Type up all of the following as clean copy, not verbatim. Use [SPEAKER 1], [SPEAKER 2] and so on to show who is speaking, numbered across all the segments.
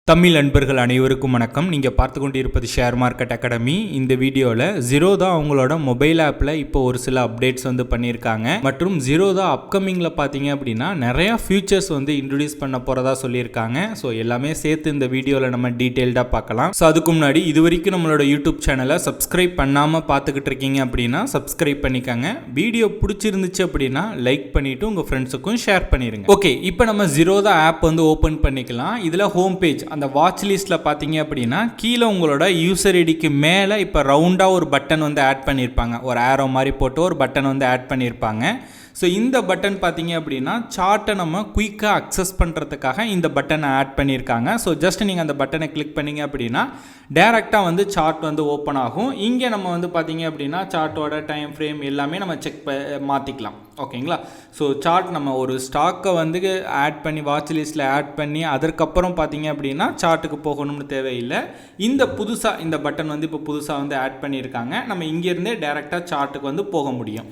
[SPEAKER 1] தமிழ் நண்பர்கள் அனைவருக்கும் வணக்கம். நீங்கள் பார்த்து கொண்டிருப்பது ஷேர் மார்க்கெட் அகாடமி. இந்த வீடியோவில் ஜீரோதா அவங்களோட மொபைல் ஆப்பில் இப்போ ஒரு சில அப்டேட்ஸ் பண்ணியிருக்காங்க. மற்றும் ஜீரோதா அப்கமிங்கில் பார்த்தீங்க அப்படின்னா நிறையா ஃபியூச்சர்ஸ் இன்ட்ரடியூஸ் பண்ண போகிறதா சொல்லியிருக்காங்க. ஸோ எல்லாமே சேர்த்து இந்த வீடியோவில் நம்ம டீட்டெயில்டாக பார்க்கலாம். ஸோ அதுக்கு முன்னாடி இது வரைக்கும் நம்மளோட யூடியூப் சேனலை சப்ஸ்கிரைப் பண்ணாமல் பார்த்துக்கிட்டு இருக்கீங்க அப்படின்னா சப்ஸ்கிரைப் பண்ணிக்கோங்க. வீடியோ பிடிச்சிருந்துச்சு அப்படின்னா லைக் பண்ணிவிட்டு உங்கள் ஃப்ரெண்ட்ஸுக்கும் ஷேர் பண்ணிடுங்க. ஓகே, இப்போ நம்ம ஜீரோதா ஆப் ஓப்பன் பண்ணிக்கலாம். இதில் ஹோம் பேஜ் அந்த வாட்ச் லிஸ்ட்டில் பார்த்தீங்க அப்படின்னா கீழே உங்களோட யூசர் ஐடிக்கு மேலே இப்போ ரவுண்டாக ஒரு பட்டன் ஆட் பண்ணியிருப்பாங்க. ஒரு ஆரோ மாதிரி போட்டு ஒரு பட்டன் ஆட் பண்ணியிருப்பாங்க. ஸோ இந்த பட்டன் பார்த்தீங்க அப்படின்னா சார்ட்டை நம்ம குயிக்காக அக்சஸ் பண்ணுறதுக்காக இந்த பட்டனை ஆட் பண்ணியிருக்காங்க. ஸோ ஜஸ்ட் நீங்கள் அந்த பட்டனை கிளிக் பண்ணிங்க அப்படின்னா டேரெக்டாக சார்ட் ஓப்பன் ஆகும். இங்கே நம்ம பார்த்தீங்க அப்படின்னா சார்ட்டோட டைம் ஃப்ரேம் எல்லாமே நம்ம செக் மாற்றிக்கலாம். ஓகேங்களா? ஸோ சார்ட் நம்ம ஒரு ஸ்டாக்கை ஆட் பண்ணி வாட்ச் லிஸ்ட்டில் ஆட் பண்ணி அதற்கப்புறம் பார்த்தீங்க அப்படின்னா சார்ட்டுக்கு போகணும்னு தேவையில்லை. இந்த புதுசாக இந்த பட்டன் இப்போ புதுசாக ஆட் பண்ணியிருக்காங்க. நம்ம இங்கேருந்தே டேரெக்டாக சார்ட்டுக்கு போக முடியும்.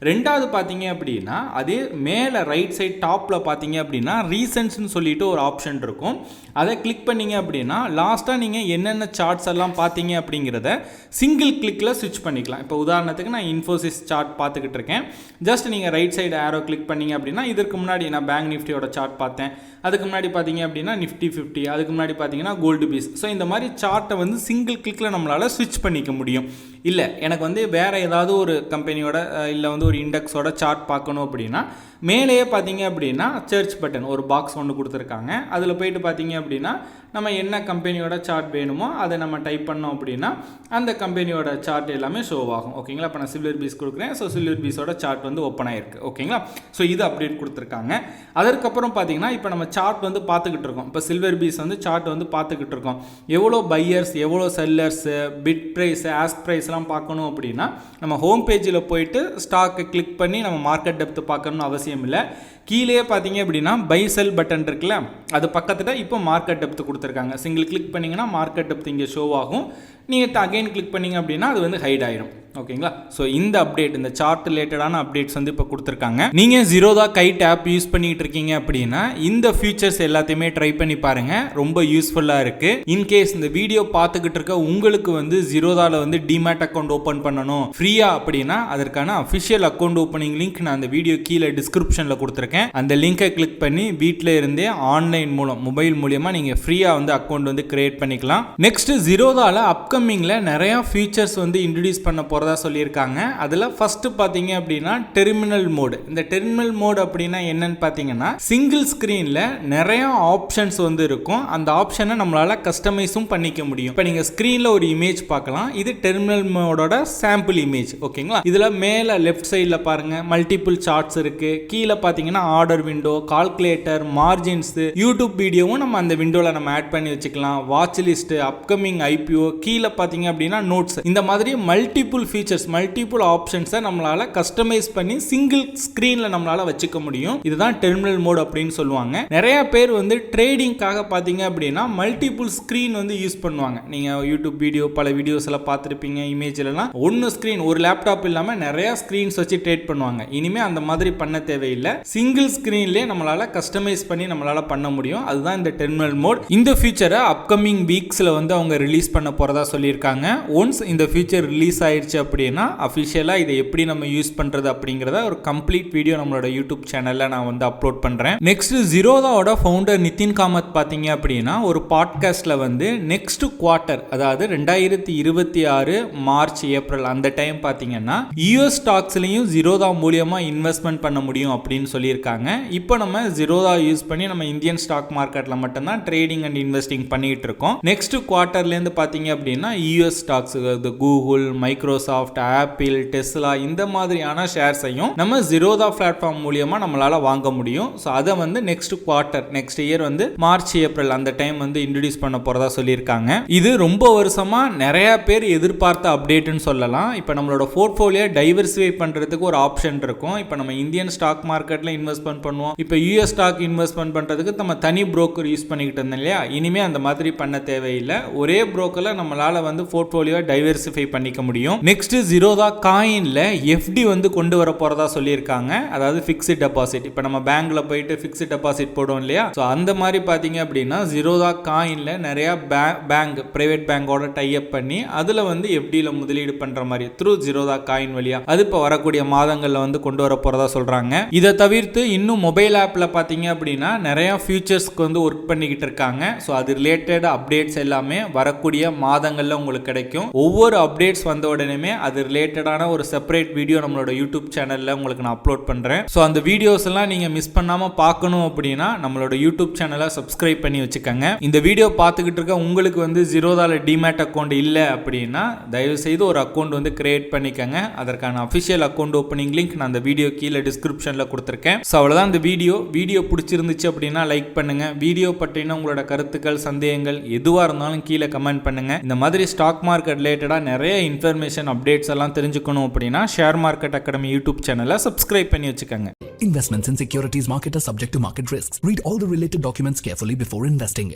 [SPEAKER 1] ரெண்டாவது பார்த்தீங்க அப்படின்னா அதே மேலே ரைட் சைட் டாப்பில் பார்த்தீங்க அப்படின்னா ரீசன்ஸ்னு சொல்லிட்டு ஒரு ஆப்ஷன் இருக்கும். அதை கிளிக் பண்ணிங்க அப்படின்னா லாஸ்ட்டாக நீங்கள் என்னென்ன சார்ட்ஸ் எல்லாம் பார்த்தீங்க அப்படிங்கிறத சிங்கிள் கிளிக்கில் ஸ்விட்ச் பண்ணிக்கலாம். இப்போ உதாரணத்துக்கு நான் இன்ஃபோசிஸ் சார்ட் பார்த்துக்கிட்டு இருக்கேன். ஜஸ்ட் நீங்கள் ரைட் சைடு ஆரோ கிளிக் பண்ணிங்க அப்படின்னா இதற்கு முன்னாடி நான் பேங்க் நிஃப்டியோட சார்ட் பார்த்தேன். அதுக்கு முன்னாடி பார்த்தீங்க அப்படின்னா நிஃப்டி 50, அதுக்கு முன்னாடி பார்த்தீங்கன்னா கோல்டு பீஸ். ஸோ இந்த மாதிரி சார்ட்டை சிங்கிள் கிளிக்கில் நம்மளால் ஸ்விட்ச் பண்ணிக்க முடியும். இல்லை எனக்கு வேறு ஏதாவது ஒரு கம்பெனியோட இல்லை ஒரு இண்டெக்ஸோட சார்ட் பார்க்கணும் அப்படின்னா மேலேயே பார்த்தீங்க அப்படின்னா சர்ச் பட்டன் ஒரு பாக்ஸ் கொடுத்துருக்காங்க. அதில் போயிட்டு பார்த்தீங்க அப்படின்னா நம்ம என்ன கம்பெனியோட சார்ட் வேணுமோ அதை நம்ம டைப் பண்ணோம் அப்படின்னா அந்த கம்பெனியோட சார்ட் எல்லாமே ஷோ ஆகும். ஓகேங்களா? இப்போ நான் சில்வர் பீஸ் கொடுக்குறேன். ஸோ சில்வர் பீஸோட சார்ட் ஓப்பன் ஆகிருக்கு. ஓகேங்களா? ஸோ இது அப்டேட் கொடுத்துருக்காங்க. அதற்கப்புறம் பார்த்தீங்கன்னா இப்போ நம்ம சார்ட் பார்த்துக்கிட்டு இருக்கோம். இப்போ சில்வர் பீஸ் சார்ட் பார்த்துக்கிட்டு இருக்கோம். எவ்வளோ பையர்ஸ் எவ்வளோ செல்லர்ஸு பிட் ப்ரைஸ் ஆஸ்க் ப்ரைஸ்லாம் பார்க்கணும் அப்படின்னா நம்ம ஹோம் பேஜில் போயிட்டு ஸ்டாக்கை கிளிக் பண்ணி நம்ம மார்க்கெட் டெப்த் பார்க்கணும்னு அவசியம் இல்லை. கீழே பார்த்தீங்க அப்படின்னா பை செல் பட்டன் இருக்குல்ல, அது பக்கத்தில் இப்போ மார்க்கெட் டெப்த் கொடுத்துருக்காங்க. சிங்கிள் கிளிக் பண்ணிங்கன்னா மார்க்கெட் டெப்த் இங்கே ஷோ ஆகும். நீங்கள் அகைன் கிளிக் பண்ணிங்க அப்படின்னா அது ஹைட் ஆயிடும். ஓகேங்களா? ஸோ இந்த அப்டேட் இந்த சார்ட் ரிலேட்டடான அப்டேட்ஸ் இப்போ கொடுத்துருக்காங்க. நீங்கள் ஜீரோதா கைட் ஆப் யூஸ் பண்ணிட்டு இருக்கீங்க அப்படின்னா இந்த ஃபீச்சர்ஸ் எல்லாத்தையுமே ட்ரை பண்ணி பாருங்க. ரொம்ப யூஸ்ஃபுல்லாக இருக்கு. இன்கேஸ் இந்த வீடியோ பார்த்துக்கிட்டு இருக்க உங்களுக்கு ஜீரோதாவில் டிமேட் அக்கௌண்ட் ஓப்பன் பண்ணணும் ஃப்ரீயா அப்படின்னா அதற்கான அஃபிஷியல் அக்கௌண்ட் ஓப்பனிங் லிங்க் நான் அந்த வீடியோ கீழே டிஸ்கிரிப்ஷனில் கொடுத்துருக்கேன். அந்த லிங்கை கிளிக் பண்ணி வீட்டில் இருந்தே ஆன்லைன் மூலம் மொபைல் மூலியமாக நீங்கள் ஃப்ரீயாக அக்கௌண்ட் கிரியேட் பண்ணிக்கலாம். நெக்ஸ்ட் ஜீரோதாவில் அப்கமிங்கில் நிறையா ஃபீச்சர்ஸ் இன்ட்ரடியூஸ் பண்ண போகிறதா சொல்லியிருக்காங்க. அதில் ஃபர்ஸ்ட் பார்த்தீங்க அப்படின்னா டெர்மினல் மோடு. இந்த டெர்மினல் மோடு அப்படின்னா என்னன்னு பார்த்தீங்கன்னா சிங்கிள் ஸ்க்ரீனில் நிறைய ஆப்ஷன்ஸ் இருக்கும். அந்த ஆப்ஷனை நம்மளால் கஸ்டமைஸும் பண்ணிக்க முடியும். இப்போ நீங்கள் ஸ்க்ரீனில் ஒரு இமேஜ் பார்க்கலாம். இது டெர்மினல் மோடோட சாம்பிள் இமேஜ். ஓகேங்களா? இதில் மேலே லெஃப்ட் சைடில் பாருங்கள் மல்டிபிள் சார்ட்ஸ் இருக்குது. கீழே பார்த்தீங்கன்னா order window, calculator, margins, YouTube வீடியோவும் நம்ம அந்த விண்டோவில் நம்ம ஆட் பண்ணி வச்சுக்கலாம். வாட்ச் லிஸ்ட், அப்கமிங் ஐபிஓ, கீழே பார்த்தீங்க அப்படின்னா நோட்ஸ், இந்த மாதிரி மல்டிபிள் ஃபீச்சர்ஸ் மல்டிபிள் ஆப்ஷன்ஸை நம்மளால கஸ்டமைஸ் பண்ணி சிங்கிள் ஸ்க்ரீனில் நம்மளால வச்சுக்க முடியும். இதுதான் டெர்மினல் மோட் அப்படின்னு சொல்லுவாங்க. நிறைய பேர் ட்ரேடிங்காக பார்த்தீங்க அப்படின்னா மல்டிபிள் ஸ்க்ரீன் யூஸ் பண்ணுவாங்க. நீங்கள் யூடியூப் வீடியோ பல வீடியோஸ் எல்லாம் பார்த்துருப்பீங்க. இமேஜ்லாம் ஒன்று ஸ்க்ரீன் ஒரு லேப்டாப் இல்லாமல் நிறைய ஸ்க்ரீன்ஸ் வச்சு ட்ரேட் பண்ணுவாங்க. இனிமேல் அந்த மாதிரி பண்ண தேவையில்லை. சிங்கிள் ஸ்க்ரீன்லேயே நம்மளால கஸ்டமைஸ் பண்ணி நம்மளால பண்ண முடியும். அதுதான் இந்த டெர்மினல் மோட். இந்த ஃபீச்சரை அப்கமிங் வீக்ஸில் அவங்க ரிலீஸ் பண்ண போகிறதா சொல்லியிருக்காங்க. ஒன்ஸ் இந்த ஃபீச்சர் ரிலீஸ் ஆயிடுச்சு அப்படின்னா அஃபிஷியலாக இதை எப்படி நம்ம யூஸ் பண்ணுறது அப்படிங்கிறத ஒரு கம்ப்ளீட் வீடியோ நம்மளோட யூடியூப் சேனலில் நான் அப்லோட் பண்ணுறேன். நெக்ஸ்ட் ஜீரோதாவோட ஃபவுண்டர் நிதின் காமத் பார்த்தீங்க அப்படின்னா ஒரு பாட்காஸ்ட்டில் நெக்ஸ்ட் குவார்ட்டர் அதாவது 2026 மார்ச் ஏப்ரல் அந்த டைம் பார்த்தீங்கன்னா யூஎஸ் ஸ்டாக்ஸ்லையும் ஜீரோதா மூலியமாக இன்வெஸ்ட்மெண்ட் பண்ண முடியும் அப்படின்னு சொல்லியிருக்காங்க. இப்போ நம்ம ஜீரோதா யூஸ் பண்ணி நம்ம இந்தியன் ஸ்டாக் மார்க்கெட்டில் மட்டும்தான் ட்ரேடிங் அண்ட் இன்வெஸ்டிங் பண்ணிட்டு இருக்கோம். நெக்ஸ்ட் குவார்ட்டர்லேருந்து பார்த்தீங்க அப்படின்னா US stocks Google, Microsoft, apple, Tesla இந்த மாதிரியான ஷேர்ஸையும் நம்ம ஜீரோதா பிளாட்ஃபார்ம் மூலியமா நம்மளால வாங்க முடியும். ஸோ அதை next quarter next year March April அந்த டைம் இன்ட்ரடியூஸ் பண்ண போறதா சொல்லியிருக்காங்க. இது ரொம்ப வருஷமா நிறைய பேர் எதிர்பார்த்த அப்டேட்னு சொல்லலாம். இப்போ நம்மளோட போர்ட்ஃபோலியோ டைவர்சிஃபை பண்றதுக்கு ஒரு ஆப்ஷன் இருக்கும். இப்போ நம்ம இந்தியன் ஸ்டாக் மார்க்கெட்ல இன்வெஸ்ட்மெண்ட் பண்ணுவோம். இப்போ யூஎஸ் ஸ்டாக் இன்வெஸ்ட்மெண்ட் பண்றதுக்கு நம்ம தனி புரோக்கர் யூஸ் பண்ணிக்கிட்டு இருந்தோம் இல்லையா? இனிமே அந்த மாதிரி பண்ண தேவையில்லை. ஒரே புரோக்கர்ல நம்மளால நம்மளால வந்து போர்ட்ஃபோலியோ டைவர்சிஃபை பண்ணிக்க முடியும். நெக்ஸ்ட் Zerodha காயின்ல FD வந்து கொண்டு வர போறதா சொல்லியிருக்காங்க. அதாவது ஃபிக்ஸ்ட் டெபாசிட். இப்போ நம்ம பேங்க்ல போயிட்டு ஃபிக்ஸ்ட் டெபாசிட் போடுவோம் இல்லையா, ஸோ அந்த மாதிரி பார்த்தீங்க அப்படின்னா Zerodha காயின்ல நிறைய பேங்க் பிரைவேட் பேங்கோட டைப் பண்ணி அதில் வந்து FDல முதலீடு பண்ற மாதிரி த்ரூ Zerodha காயின் வழியா அது இப்போ வரக்கூடிய மாதங்கள்ல வந்து கொண்டு வர போறதா சொல்றாங்க. இதை தவிர்த்து இன்னும் மொபைல் ஆப்ல பார்த்தீங்க அப்படின்னா நிறைய ஃபியூச்சர்ஸ்க்கு வந்து ஒர்க் பண்ணிக்கிட்டு இருக்காங்க. ஸோ அது ரிலேட்டட் அப்டேட்ஸ் எல்லாமே வரக்கூடிய மாதங்கள்ல உங்களுக்கு கிடைக்கும். ஒவ்வொரு அப்டேட்ஸ் வந்த உடனே அது ரிலேட்டடான ஒரு செப்பரேட் வீடியோ நம்மளோட யூடியூப் சேனல்ல உங்களுக்கு நான் அப்லோட் பண்றேன். ஸோ அந்த வீடியோஸ் எல்லாம் நீங்க மிஸ் பண்ணாம பார்க்கணும் அப்படின்னா நம்மளோட யூடியூப் சேனலை சப்ஸ்கிரைப் பண்ணி வச்சுக்கோங்க. இந்த வீடியோ பார்த்துக்கிட்டு இருக்க உங்களுக்கு வந்து Zerodhaல டிமேட் அக்கௌண்ட் இல்லை அப்படின்னா தயவு செய்து ஒரு அக்கௌண்ட் வந்து கிரியேட் பண்ணிக்கங்க. அதற்கான அஃபிஷியல் அக்கௌண்ட் ஓப்பனிங் லிங்க் நான் அந்த வீடியோ கீழே டிஸ்கிரிப்ஷன்ல கொடுத்துருக்கேன். ஸோ அவ்வளோதான் இந்த வீடியோ பிடிச்சிருந்துச்சு அப்படின்னா லைக் பண்ணுங்க. வீடியோ பற்றின உங்களோட கருத்துக்கள் சந்தேகங்கள் எதுவாக இருந்தாலும் கீழே கமெண்ட் பண்ணுங்க. இந்த மாதிரி ஸ்டாக் மார்க்கெட் ரிலேட்டடாக நிறைய இன்ஃபர்மேஷன் அப்டேட்ஸ் எல்லாம் தெரிஞ்சுக்கணும் அப்படின்னா ஷேர் மார்க்கெட் அகாடமி யூடியூப் சேனலை சப்ஸ்கிரைப் பண்ணி வச்சுக்கோங்க.
[SPEAKER 2] Investments in securities market are subject to market risks. Read all the related documents carefully before investing.